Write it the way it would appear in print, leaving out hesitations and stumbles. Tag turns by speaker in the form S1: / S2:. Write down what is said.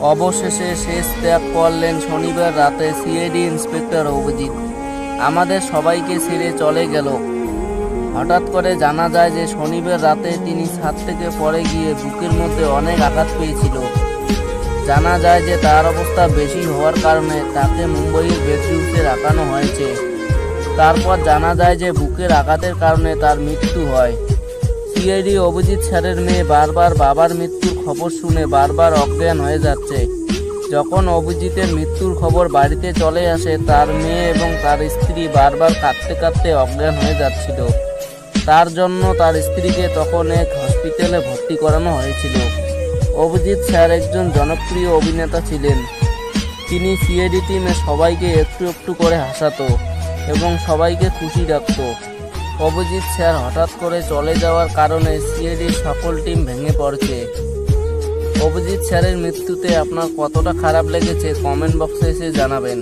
S1: অবশেষে শেষ ত্যাগ করলেন শনিবার রাতে সিআইডি ইন্সপেক্টর অভিজিৎ। আমাদের সবাইকে ছেড়ে চলে গেল। হঠাৎ করে জানা যায় যে শনিবার রাতে তিনি ছাদ থেকে পড়ে গিয়ে বুকের মধ্যে অনেক আঘাত পেয়েছিল। জানা যায় যে তার অবস্থা বেশি হওয়ার কারণে তাকে মুম্বাইয়ের বেডরুমে রাখানো হয়েছে। তারপর জানা যায় যে বুকের আঘাতের কারণে তার মৃত্যু হয়। সিআইডি অভিজিৎ স্যারের মেয়ে বারবার বাবার মৃত্যুর খবর শুনে বারবার অজ্ঞান হয়ে যাচ্ছে। যখন অভিজিতের মৃত্যুর খবর বাড়িতে চলে আসে, তার মেয়ে এবং তার স্ত্রী বারবার কাঁদতে কাঁদতে অজ্ঞান হয়ে যাচ্ছিল। তার জন্য তার স্ত্রীকে তখন এক হসপিটালে ভর্তি করানো হয়েছিল। অভিজিৎ স্যার একজন জনপ্রিয় অভিনেতা ছিলেন। তিনি সিআইডি টিমে সবাইকে একটু একটু করে হাসাতো এবং সবাইকে খুশি রাখত। অভিজিৎ স্যার হঠাৎ করে চলে যাওয়ার কারণে সিআইডির সকল টিম ভেঙে পড়ছে। অভিজিৎ স্যারের মৃত্যুতে আপনার কতটা খারাপ লেগেছে কমেন্ট বক্সে এসে জানাবেন।